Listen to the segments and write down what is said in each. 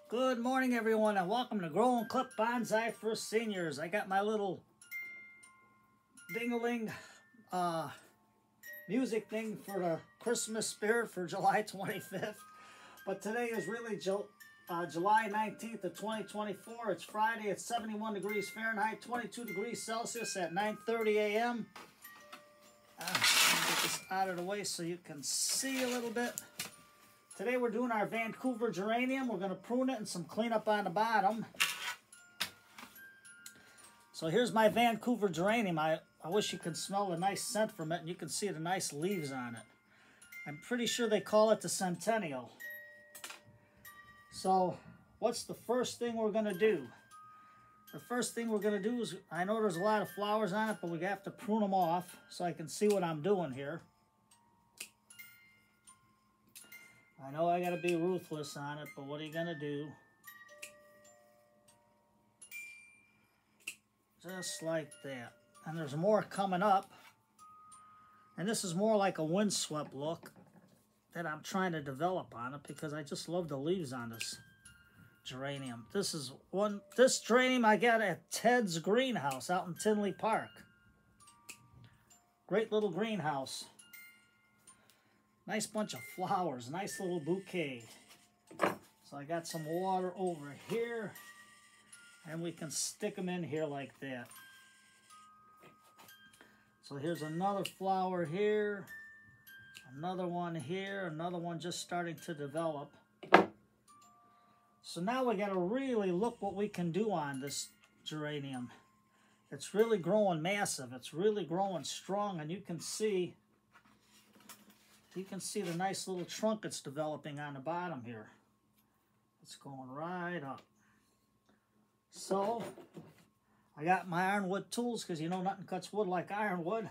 Good morning, everyone, and welcome to Grow and Clip Bonsai for Seniors. I got my little ding-a-ling music thing for the Christmas spirit for July 25th. But today is really July 19th of 2024. It's Friday. It's 71 degrees Fahrenheit, 22 degrees Celsius at 9:30 a.m. Let me get this out of the way so you can see a little bit. Today we're doing our Vancouver Geranium. We're going to prune it and some cleanup on the bottom. So here's my Vancouver Geranium. I wish you could smell the nice scent from it, and you can see the nice leaves on it. I'm pretty sure they call it the Centennial. So what's the first thing we're going to do? The first thing we're going to do is, I know there's a lot of flowers on it, but we have to prune them off so I can see what I'm doing here. I know I got to be ruthless on it, but what are you going to do? Just like that. And there's more coming up. And this is more like a windswept look that I'm trying to develop on it because I just love the leaves on this geranium. This geranium I got at Ted's greenhouse out in Tinley Park. Great little greenhouse. Nice bunch of flowers, nice little bouquet. So I got some water over here, and we can stick them in here like that. So here's another flower here, another one here, another one just starting to develop. So now we got to really look what we can do on this geranium. It's really growing massive. It's really growing strong, and you can see the nice little trunk it's developing on the bottom here. It's going right up. So I got my ironwood tools because you know nothing cuts wood like ironwood.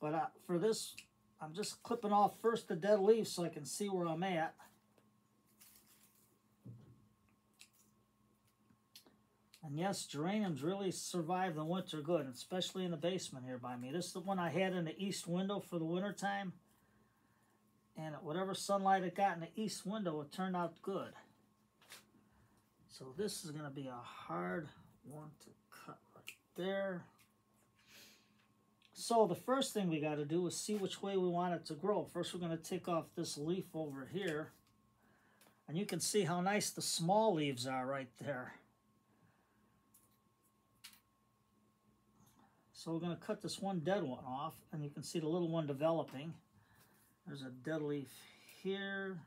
But for this, I'm just clipping off first the dead leaves so I can see where I'm at. And yes, geraniums really survive the winter good, especially in the basement here by me. This is the one I had in the east window for the winter time. And whatever sunlight it got in the east window, it turned out good. So this is going to be a hard one to cut right there. So the first thing we got to do is see which way we want it to grow. First we're going to take off this leaf over here. And you can see how nice the small leaves are right there. So we're going to cut this one dead one off, and you can see the little one developing. There's a dead leaf here,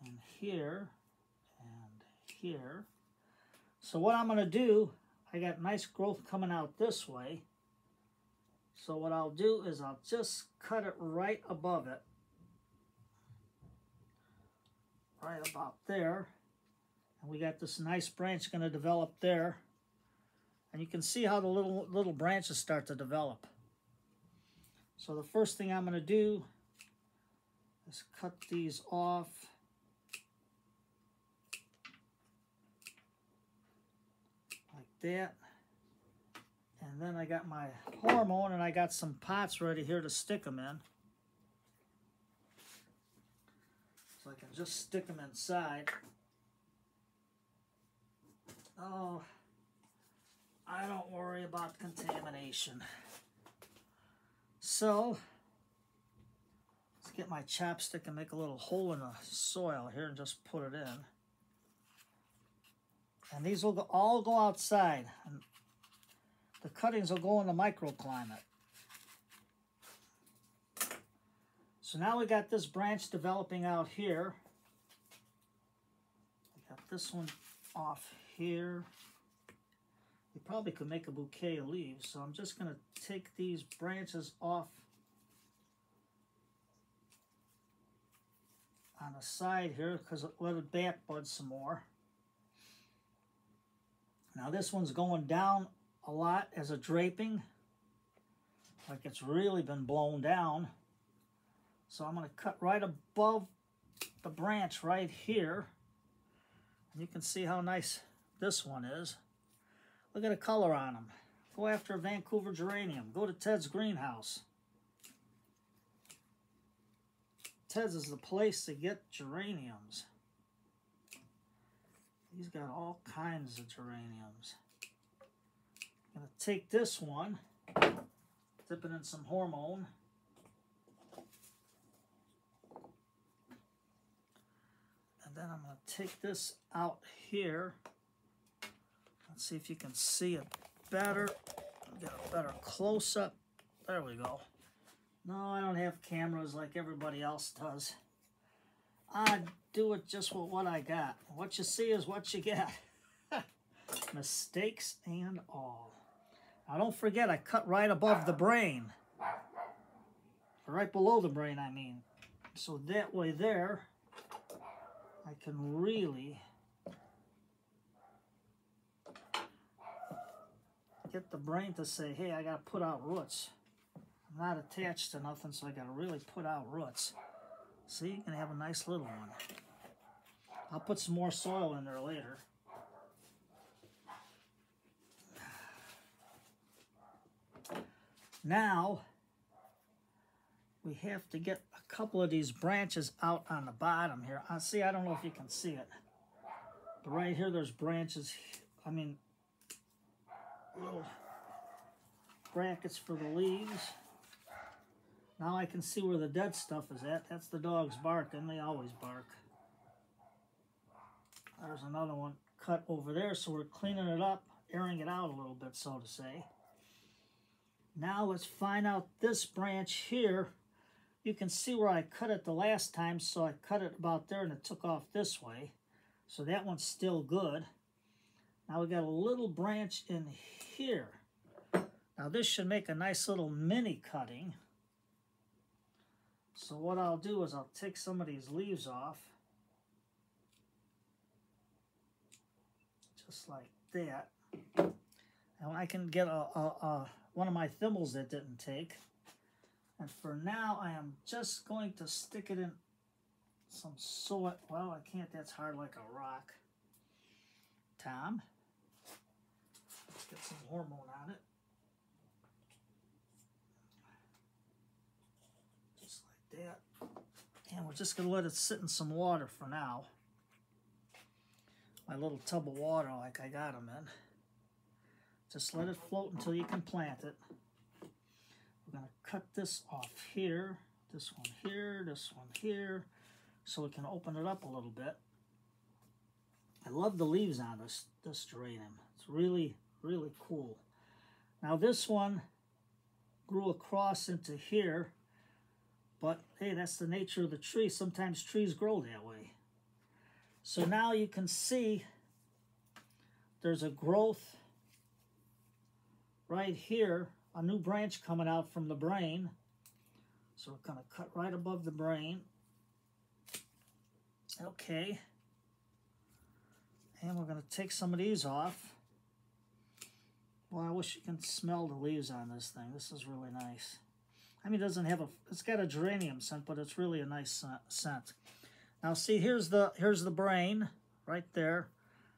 and here, and here. So what I'm going to do, I got nice growth coming out this way. So what I'll do is I'll just cut it right above it. Right about there. And we got this nice branch going to develop there. And you can see how the little branches start to develop. So the first thing I'm going to do is cut these off. Like that. And then I got my hormone and I got some pots ready here to stick them in. So I can just stick them inside. Oh, I don't worry about contamination. So, let's get my chopstick and make a little hole in the soil here and just put it in. And these will all go outside. And the cuttings will go in the microclimate. So now we got this branch developing out here. I got this one off here. You probably could make a bouquet of leaves, so I'm just going to take these branches off on the side here because it let it back bud some more. Now this one's going down a lot as a draping, like it's really been blown down. So I'm going to cut right above the branch right here. And you can see how nice this one is. Look at the color on them. Go after a Vancouver Geranium. Go to Ted's greenhouse. Ted's is the place to get geraniums. He's got all kinds of geraniums. I'm going to take this one, dip it in some hormone. And then I'm going to take this out here. Let's see if you can see it better. Get a better close-up. There we go. No, I don't have cameras like everybody else does. I do it just with what I got. What you see is what you get. Mistakes and all. Now don't forget, I cut right above the brain. Right below the brain, I mean. So that way there, I can really get the brain to say, hey, I got to put out roots. I'm not attached to nothing, so I got to really put out roots. See, you can have a nice little one. I'll put some more soil in there later. Now, we have to get a couple of these branches out on the bottom here. See, I don't know if you can see it. But right here, there's branches. I mean, little brackets for the leaves. Now I can see where the dead stuff is at. That's the dogs barking. They always bark. There's another one cut over there, so we're cleaning it up, airing it out a little bit, so to say. Now let's find out this branch here. You can see where I cut it the last time, so I cut it about there and it took off this way. So that one's still good. Now we got a little branch in here. Now this should make a nice little mini cutting. So what I'll do is I'll take some of these leaves off. Just like that. And I can get one of my thimbles that didn't take. And for now, I am just going to stick it in some soil. Well, I can't. That's hard like a rock. Tom, let's get some hormone on it. Just like that. And we're just going to let it sit in some water for now. My little tub of water like I got them in. Just let it float until you can plant it. We're going to cut this off here, this one here, so we can open it up a little bit. I love the leaves on this geranium. It's really, really cool. Now this one grew across into here, but hey, that's the nature of the tree. Sometimes trees grow that way. So now you can see there's a growth right here, a new branch coming out from the brain. So we're going to cut right above the brain. Okay. And we're going to take some of these off. Well, I wish you can smell the leaves on this thing. This is really nice. I mean, it doesn't have it's got a geranium scent, but it's really a nice scent. Now see, here's the brain right there.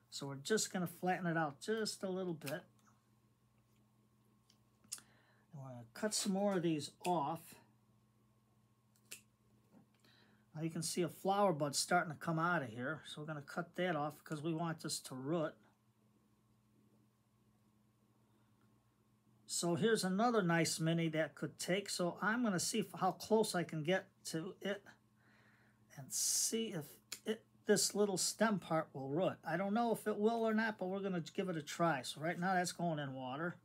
So we're just going to flatten it out just a little bit. And we're going to cut some more of these off. Now you can see a flower bud starting to come out of here. So we're going to cut that off because we want this to root. So here's another nice mini that could take. So I'm going to see how close I can get to it and see if this little stem part will root. I don't know if it will or not, but we're going to give it a try. So right now that's going in water.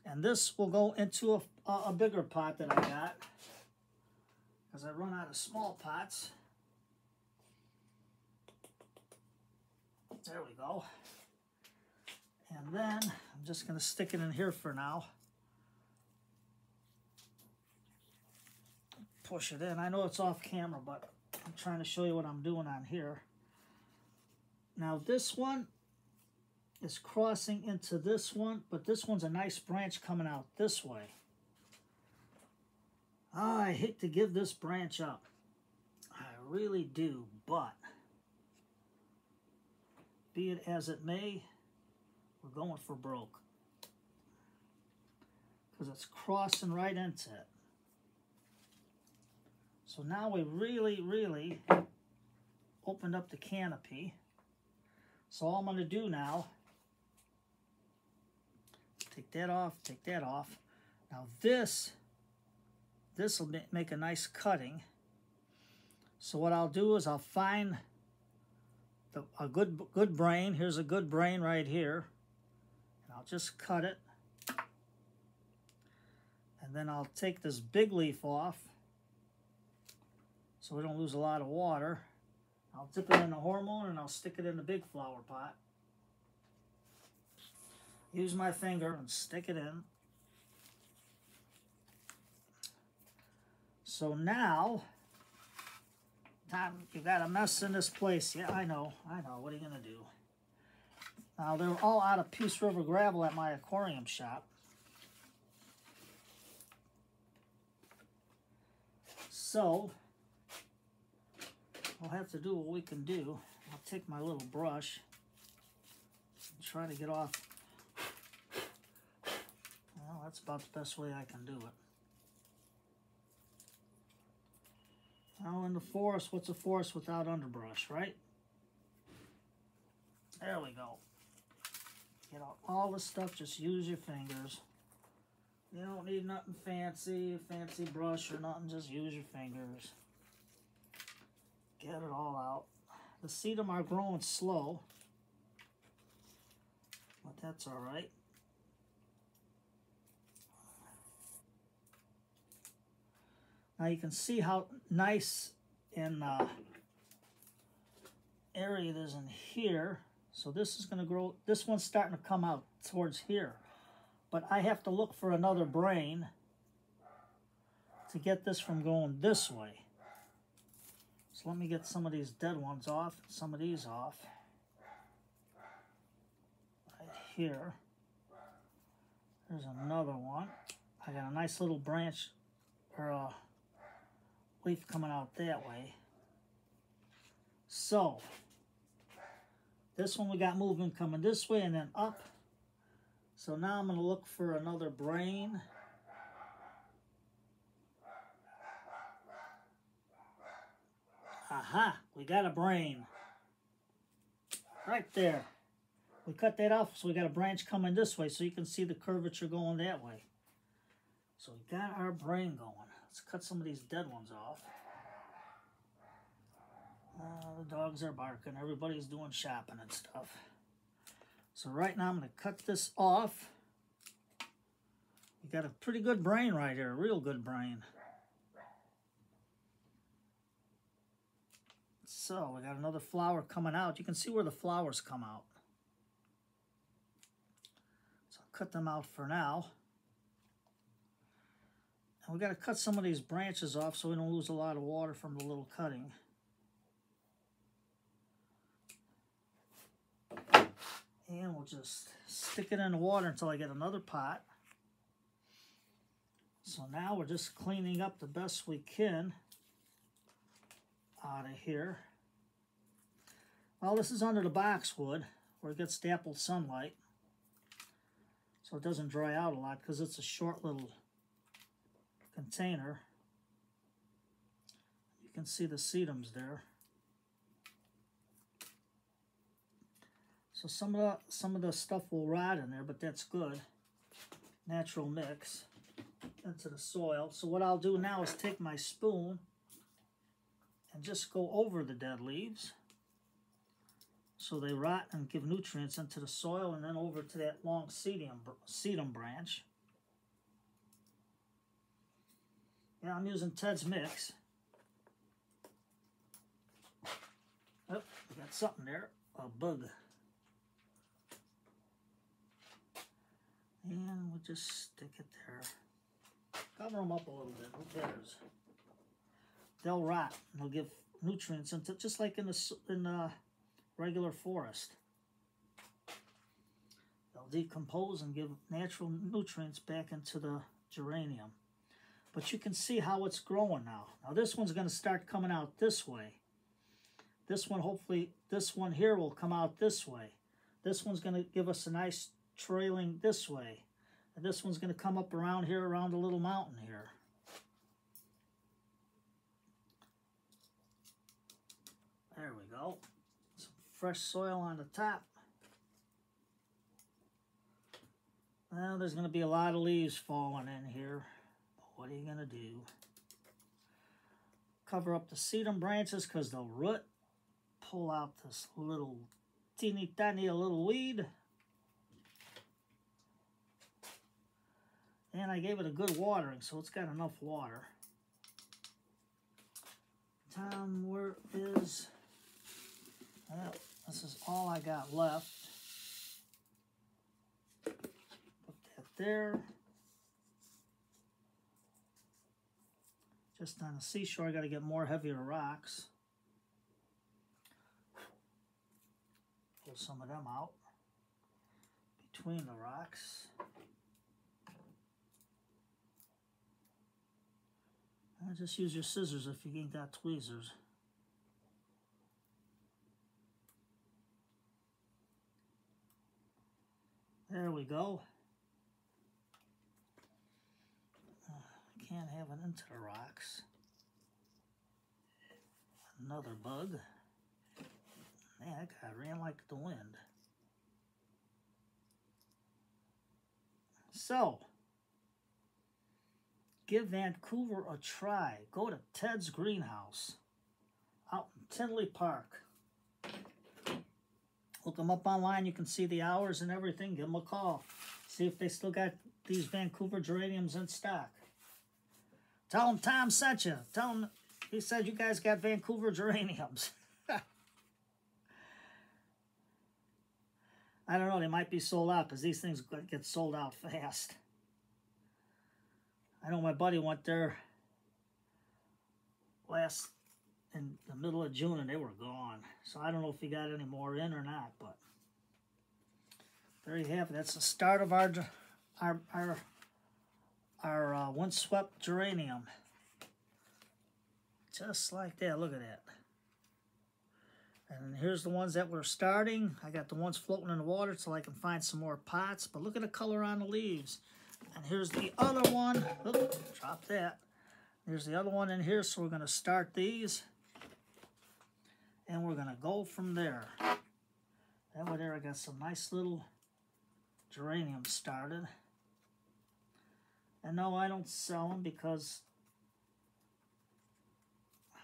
And this will go into a bigger pot that I got, because I run out of small pots. There we go. And then I'm just going to stick it in here for now. Push it in. I know it's off camera, but I'm trying to show you what I'm doing on here. Now this one is crossing into this one, but this one's a nice branch coming out this way. Oh, I hate to give this branch up. I really do, but be it as it may, we're going for broke. Because it's crossing right into it. So now we really, really opened up the canopy. So all I'm going to do now, take that off, take that off. Now this will make a nice cutting. So what I'll do is I'll find a good brain. Here's a good brain right here. And I'll just cut it. And then I'll take this big leaf off so we don't lose a lot of water. I'll dip it in the hormone and I'll stick it in the big flower pot. Use my finger and stick it in. So now, Tom, you got a mess in this place. Yeah, I know. What are you going to do? Now, they're all out of Peace River gravel at my aquarium shop. So, we'll have to do what we can do. I'll take my little brush and try to get off. Well, that's about the best way I can do it. Now in the forest, what's a forest without underbrush, right? There we go. Get out all the stuff, just use your fingers. You don't need nothing fancy brush or nothing, just use your fingers. Get it all out. The sedum are growing slow, but that's all right. Now you can see how nice and area it is in here. So this is going to grow. This one's starting to come out towards here. But I have to look for another brain to get this from going this way. So let me get some of these dead ones off, some of these off. Right here. There's another one. I got a nice little branch or a leaf coming out that way. So this one we got movement coming this way and then up. So now I'm going to look for another brain. Aha, we got a brain. Right there. We cut that off, so we got a branch coming this way, so you can see the curvature going that way. So we got our brain going. Let's cut some of these dead ones off. The dogs are barking. Everybody's doing shopping and stuff. So right now I'm going to cut this off. You got a pretty good brain right here, a real good brain. So we got another flower coming out. You can see where the flowers come out. So I'll cut them out for now. And we got to cut some of these branches off so we don't lose a lot of water from the little cutting. And we'll just stick it in the water until I get another pot. So now we're just cleaning up the best we can out of here. Well, this is under the boxwood where it gets dappled sunlight. So it doesn't dry out a lot because it's a short little container. You can see the sedums there. So some of the stuff will rot in there, but that's good. Natural mix into the soil. So what I'll do now is take my spoon and just go over the dead leaves so they rot and give nutrients into the soil, and then over to that long sedum branch. Yeah, I'm using Ted's mix. Oh, we got something there, a bug. And we'll just stick it there. Cover them up a little bit, who cares? They'll rot, and they'll give nutrients into, just like in the regular forest. They'll decompose and give natural nutrients back into the geranium. But you can see how it's growing now. Now this one's going to start coming out this way. This one, hopefully, this one here will come out this way. This one's going to give us a nice trailing this way. And this one's going to come up around here, around the little mountain here. There we go. Some fresh soil on the top. Well, there's going to be a lot of leaves falling in here. But what are you going to do? Cover up the sedum branches because they'll root. Pull out this little teeny tiny little weed. And I gave it a good watering, so it's got enough water. Tom, where is... Well, this is all I got left. Put that there. Just on the seashore, I got to get more heavier rocks. Pull some of them out between the rocks. Just use your scissors if you ain't got tweezers. There we go. Can't have it into the rocks. Another bug. Man, that guy ran like the wind. So, give Vancouver a try. Go to Ted's Greenhouse out in Tinley Park. Look them up online. You can see the hours and everything. Give them a call. See if they still got these Vancouver geraniums in stock. Tell them Tom sent you. Tell them he said you guys got Vancouver geraniums. I don't know. They might be sold out because these things get sold out fast. I know my buddy went there in the middle of June and they were gone. So I don't know if he got any more in or not, but there you have it. That's the start of our windswept geranium. Just like that. Look at that. And here's the ones that we're starting. I got the ones floating in the water till I can find some more pots. But look at the color on the leaves. And here's the other one. Oops, drop that. There's the other one in here. So we're going to start these. And we're going to go from there. Over there I got some nice little geraniums started. And no, I don't sell them because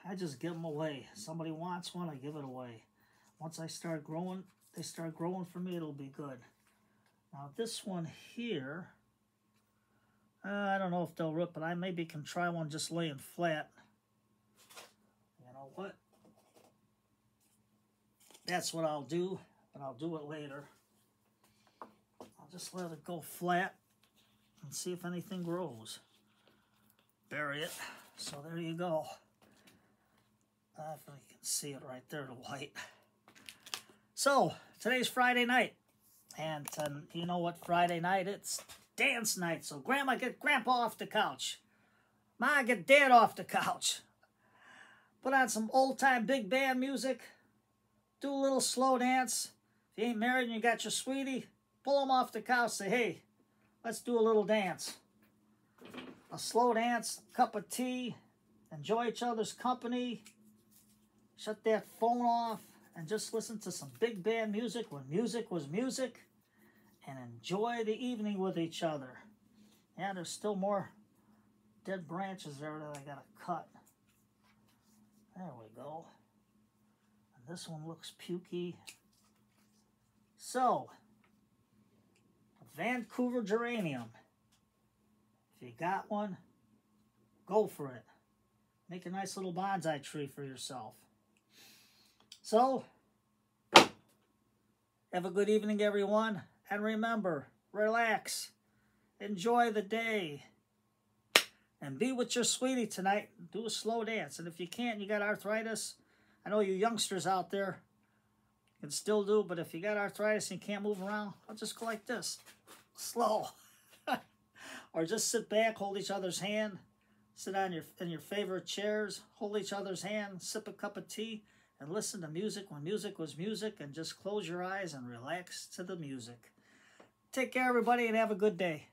I just give them away. Somebody wants one, I give it away. Once I start growing, they start growing for me, it'll be good. Now this one here, I don't know if they'll root, but I maybe can try one just laying flat. You know what? That's what I'll do, but I'll do it later. I'll just let it go flat and see if anything grows. Bury it. So there you go. If you can see it right there, the white. So, today's Friday night. And you know what Friday night? It's dance night. So, Grandma, get Grandpa off the couch. Ma, get Dad off the couch. Put on some old-time big band music. Do a little slow dance. If you ain't married and you got your sweetie, pull them off the couch. Say, hey, let's do a little dance. A slow dance, cup of tea. Enjoy each other's company. Shut that phone off and just listen to some big band music when music was music. And enjoy the evening with each other. Yeah, there's still more dead branches there that I gotta cut. There we go. And this one looks pukey. So, Vancouver geranium. If you got one, go for it. Make a nice little bonsai tree for yourself. So, have a good evening, everyone. And remember, relax. Enjoy the day. And be with your sweetie tonight. Do a slow dance. And if you can't, you got arthritis. I know you youngsters out there can still do, but if you got arthritis and you can't move around, I'll just go like this. Slow. Or just sit back, hold each other's hand. Sit on in your favorite chairs, hold each other's hand, sip a cup of tea, and listen to music when music was music, and just close your eyes and relax to the music. Take care, everybody, and have a good day.